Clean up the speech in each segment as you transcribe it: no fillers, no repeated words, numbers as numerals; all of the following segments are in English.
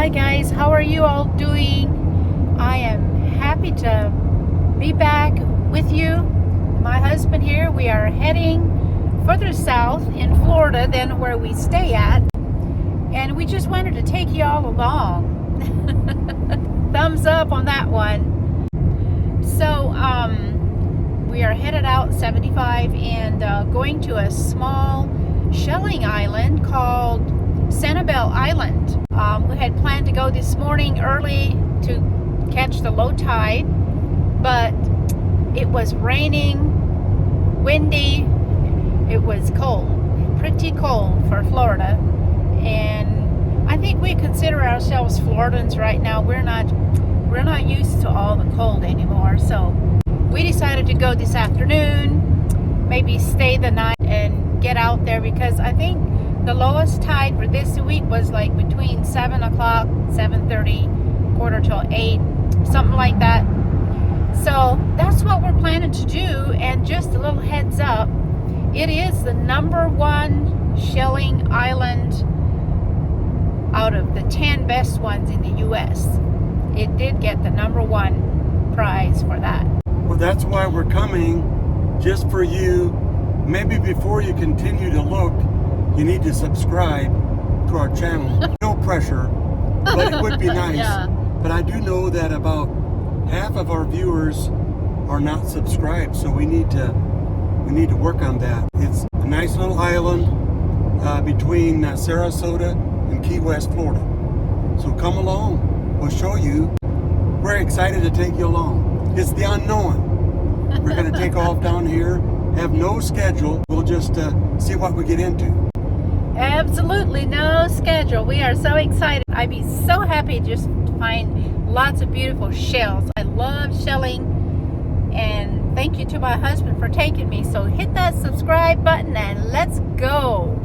Hi guys, how are you all doing? I am happy to be back with you. My husband here, we are heading further south in Florida than where we stay at. And we just wanted to take you all along. Thumbs up on that one. So, we are headed out 75 and going to a small shelling island called Sanibel Island. We had planned to go this morning early to catch the low tide, but it was raining, windy, it was cold, pretty cold for Florida. And I think we consider ourselves Floridans right now. We're not used to all the cold anymore. So we decided to go this afternoon, maybe stay the night and get out there, because I think the lowest tide for this week was like between 7 o'clock, 7:30, quarter till 8, something like that. So that's what we're planning to do. And just a little heads up, it is the #1 shelling island out of the 10 best ones in the U.S. It did get the #1 prize for that. Well, that's why we're coming, just for you. Maybe before you continue to look, you need to subscribe to our channel. No pressure, but it would be nice. Yeah. But I do know that about half of our viewers are not subscribed, so we need to work on that. It's a nice little island between Sarasota and Key West, Florida. So come along. We'll show you. We're excited to take you along. It's the unknown. We're going to take off down here, have no schedule. We'll just see what we get into. Absolutely no schedule. We are so excited. I'd be so happy just to find lots of beautiful shells. I love shelling, and thank you to my husband for taking me. So hit that subscribe button and let's go.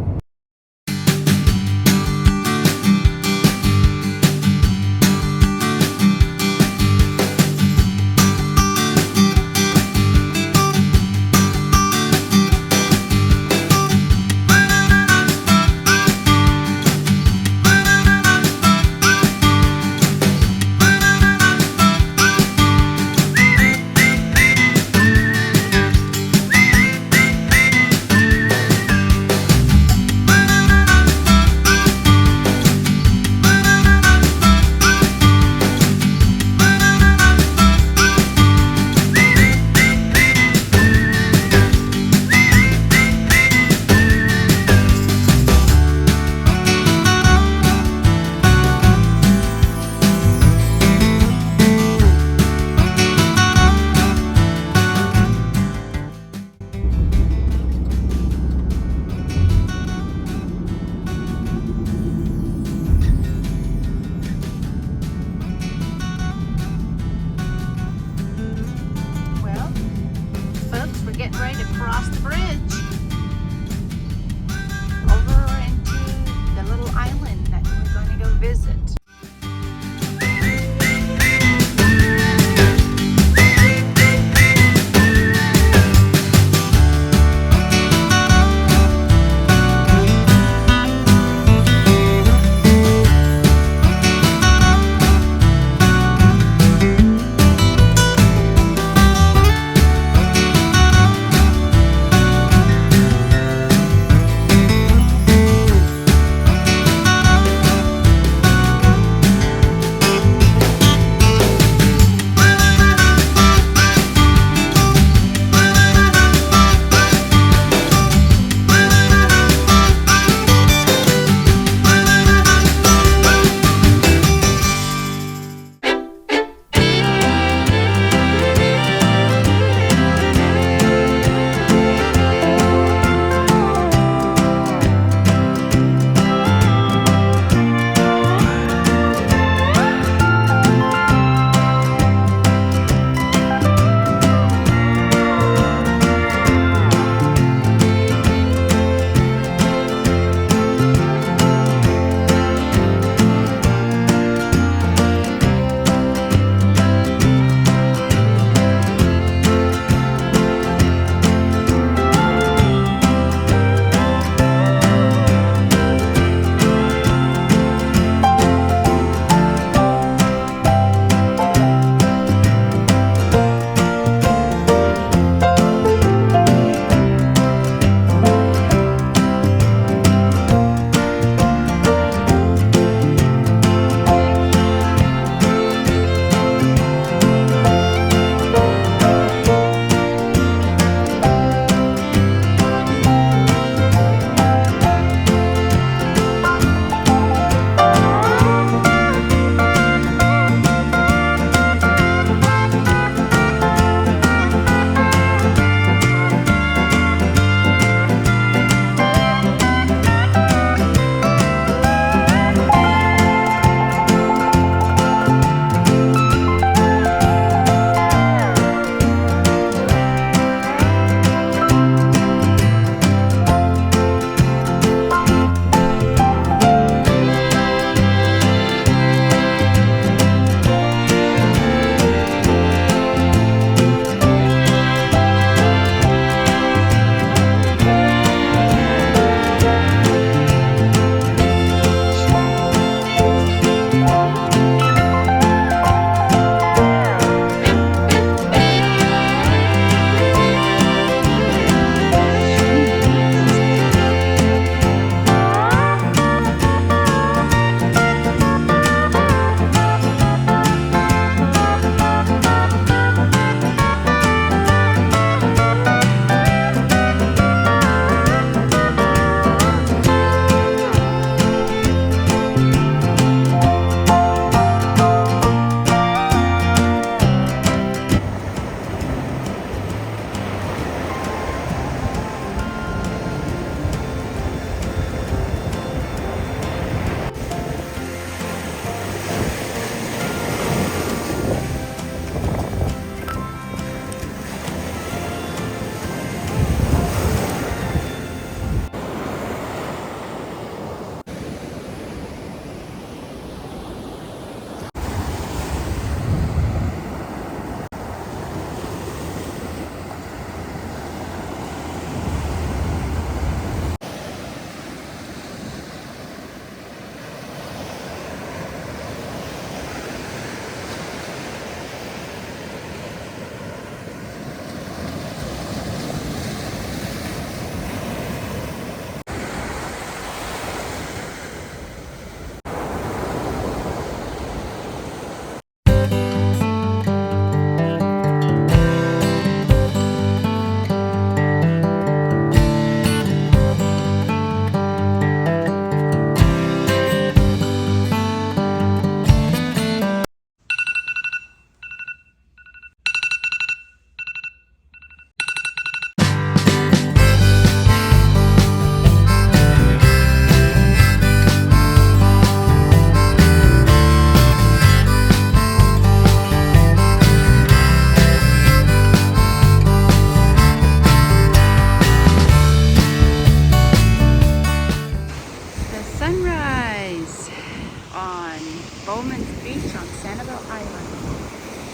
on Bowman's Beach on Sanibel Island.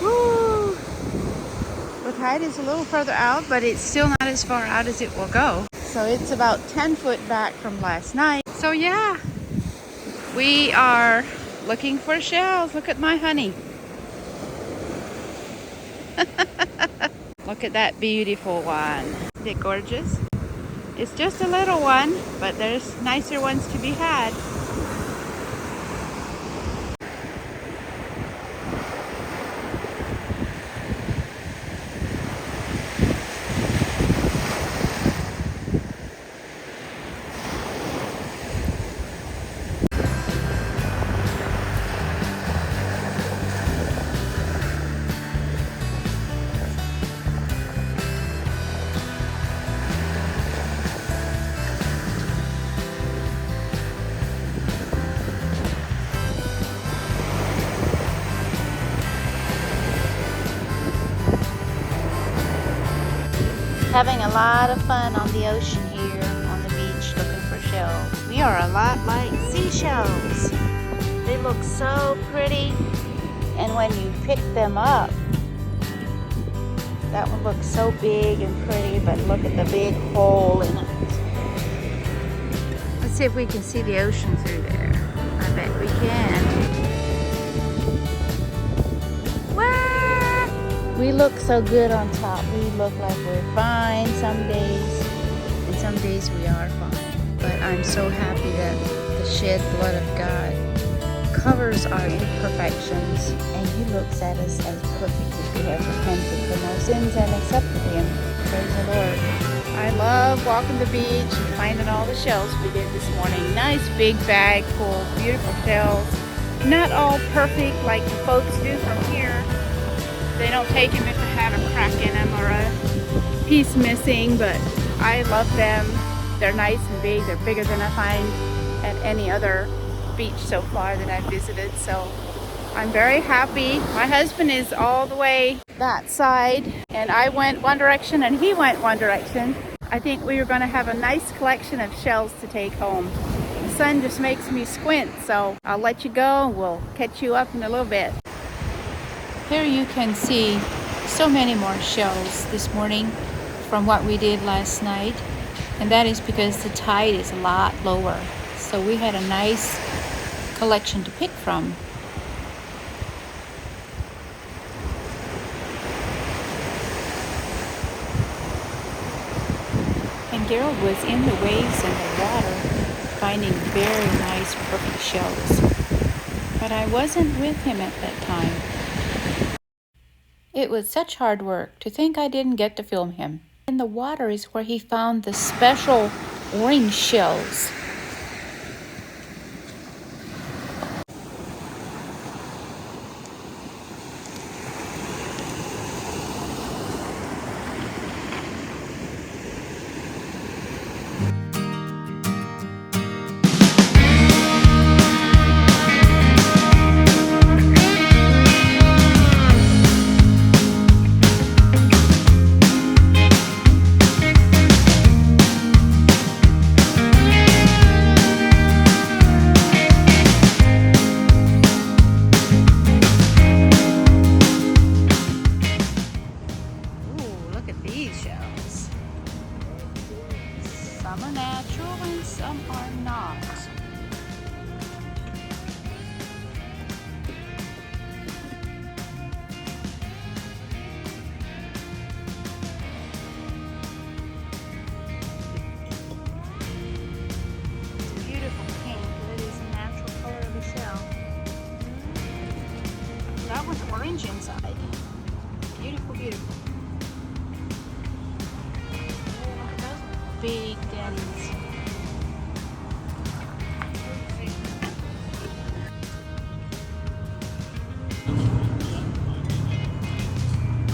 Woo! The tide is a little further out, but it's still not as far out as it will go. So it's about 10 foot back from last night. So yeah, we are looking for shells. Look at my honey. Look at that beautiful one. Isn't it gorgeous? It's just a little one, but there's nicer ones to be had. Having a lot of fun on the ocean here on the beach looking for shells. We are a lot like seashells. They look so pretty, and when you pick them up, that one looks so big and pretty, but look at the big hole in it. Let's see if we can see the ocean through there. I bet we can. We look so good on top. We look like we're fine some days, and some days we are fine. But I'm so happy that the shed blood of God covers our imperfections, and He looks at us as perfect if we have repented from our sins and accepted Him. Praise the Lord. I love walking the beach and finding all the shells we did this morning. Nice big bag full of beautiful shells. Not all perfect like the folks do from here. They don't take them if they have a crack in them or a piece missing, but I love them. They're nice and big. They're bigger than I find at any other beach so far that I've visited. So I'm very happy. My husband is all the way that side, and I went one direction and he went one direction. I think we are going to have a nice collection of shells to take home. The sun just makes me squint, so I'll let you go. We'll catch you up in a little bit. Here you can see so many more shells this morning from what we did last night, and that is because the tide is a lot lower. So we had a nice collection to pick from. And Gerald was in the waves and the water finding very nice perfect shells, but I wasn't with him at that time. It was such hard work to think I didn't get to film him. In the water is where he found the special orange shells. Some are natural and some are not. It's a beautiful pink, but it is a natural color of the shell. That one's orange inside. Beautiful, beautiful. Big daddies.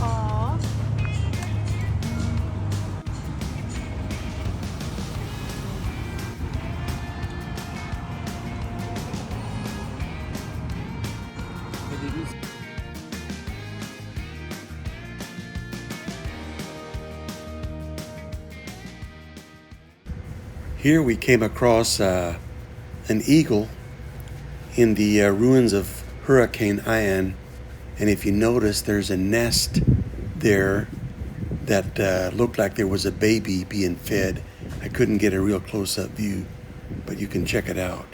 Aww. Here we came across an eagle in the ruins of Hurricane Ian, and if you notice, there's a nest there that looked like there was a baby being fed. I couldn't get a real close-up view, but you can check it out.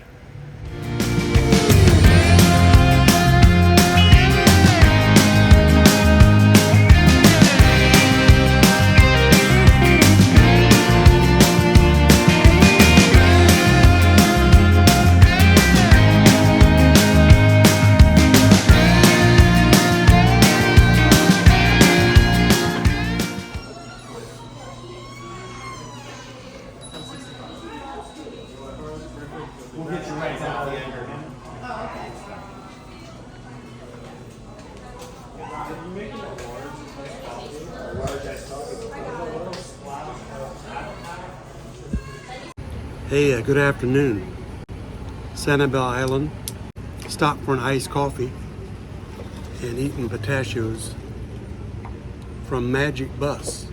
We'll get you right out the anchor. Oh, okay. Hey, good afternoon. Sanibel Island. Stopped for an iced coffee and eating pistachios from Magic Bus.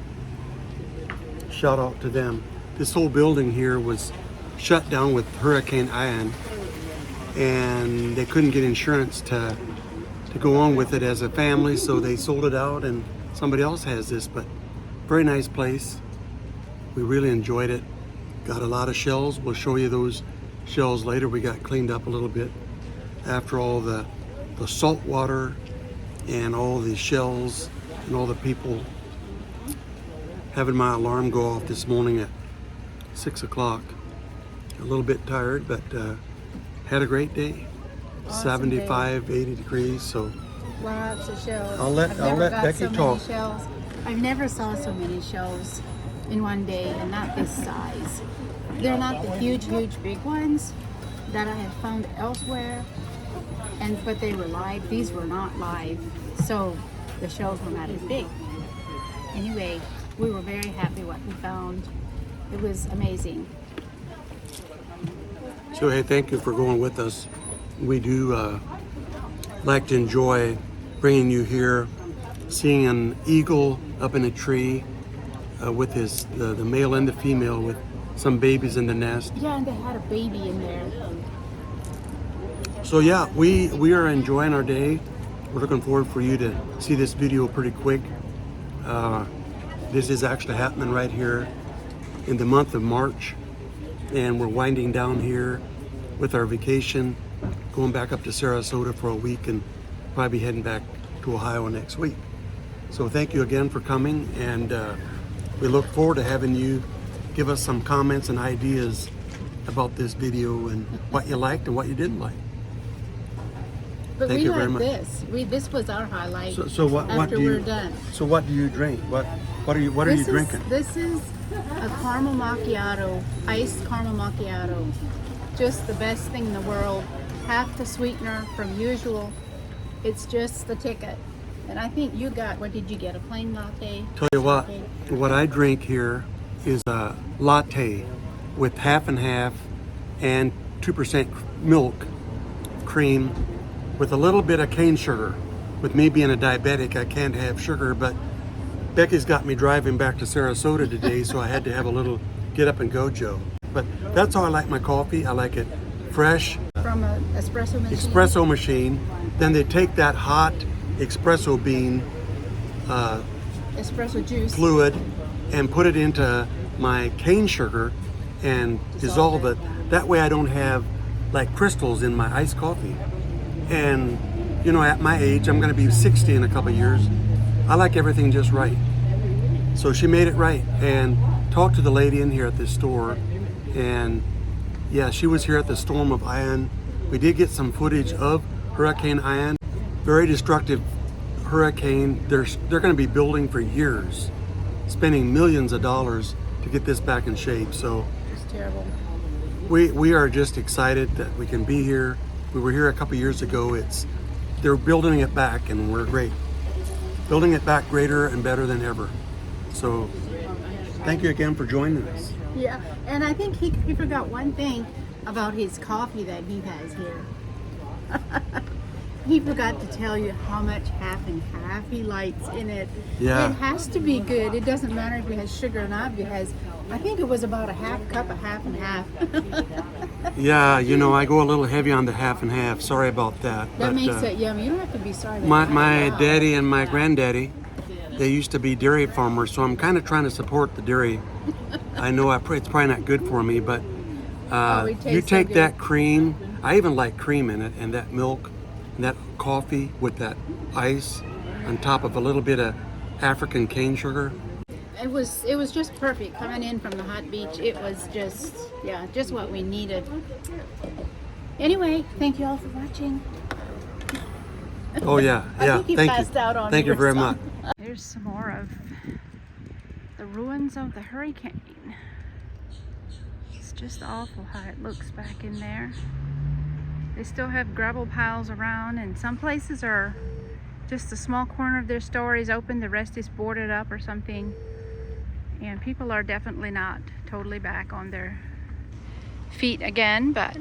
Shout out to them. This whole building here was shut down with Hurricane Ian, and they couldn't get insurance to go on with it as a family, so they sold it out and somebody else has this. But very nice place. We really enjoyed it. Got a lot of shells. We'll show you those shells later. We got cleaned up a little bit after all the salt water and all the shells and all the people. Having my alarm go off this morning at 6 o'clock. A little bit tired, but had a great day. Awesome 75, day. 80 degrees. So lots of shells. I'll let Becky talk. Shells. I've never saw so many shells in one day, and not this size. They're not the huge big ones that I have found elsewhere, but they were live. These were not live, so the shells were not as big. Anyway, we were very happy what we found. It was amazing. So hey, thank you for going with us. We do like to enjoy bringing you here, seeing an eagle up in a tree with the male and the female with some babies in the nest. Yeah, and they had a baby in there. So yeah, we are enjoying our day. We're looking forward for you to see this video pretty quick. This is actually happening right here in the month of March, and we're winding down here with our vacation, going back up to Sarasota for a week and probably heading back to Ohio next week. So thank you again for coming, and we look forward to having you give us some comments and ideas about this video and what you liked and what you didn't like. But Thank we you very like much. This was our highlight. So what after do you? we're done. So what do you drink? What are you drinking? This is a caramel macchiato, iced caramel macchiato. Just the best thing in the world. Half the sweetener from usual. It's just the ticket. And I think you got, what did you get? A plain latte? Tell you what I drink here is a latte with half and half and 2% milk, cream, with a little bit of cane sugar. With me being a diabetic, I can't have sugar, but Becky's got me driving back to Sarasota today, so I had to have a little get up and go Joe. But that's how I like my coffee. I like it fresh. From an espresso machine? Espresso machine. Then they take that hot espresso bean espresso juice fluid and put it into my cane sugar and dissolve it. That way I don't have like crystals in my iced coffee. And you know, at my age, I'm going to be 60 in a couple of years. I like everything just right. So she made it right, and talked to the lady in here at this store, and yeah, she was here at the storm of Ian. We did get some footage of Hurricane Ian. Very destructive hurricane. They're going to be building for years, spending millions of dollars to get this back in shape. So it's terrible. We are just excited that we can be here. We were here a couple years ago. They're building it back, and we're great. Building it back greater and better than ever. So thank you again for joining us. Yeah, and I think he forgot one thing about his coffee that he has here. He forgot to tell you how much half and half he likes in it. Yeah. It has to be good. It doesn't matter if it has sugar or not. If it has I think it was about a half cup, a half and half. Yeah, you know, I go a little heavy on the half and half. Sorry about that. That makes it yummy. You don't have to be sorry. My daddy and my granddaddy, they used to be dairy farmers, so I'm kind of trying to support the dairy. I know it's probably not good for me, but you take that cream. I even like cream in it, and that milk, and that coffee with that ice on top of a little bit of African cane sugar. It was just perfect coming in from the hot beach. It was just what we needed. Anyway, thank you all for watching. Oh yeah, yeah. I think you passed out on Thank you very much. There's some more of the ruins of the hurricane. It's just awful how it looks back in there. They still have gravel piles around, and some places are just a small corner of their store is open, the rest is boarded up or something. And people are definitely not totally back on their feet again, but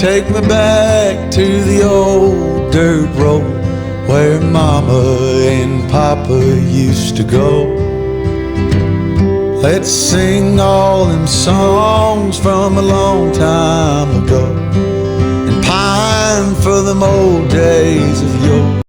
Take me back to the old dirt road where Mama and Papa used to go. Let's sing all them songs from a long time ago and pine for them old days of yore.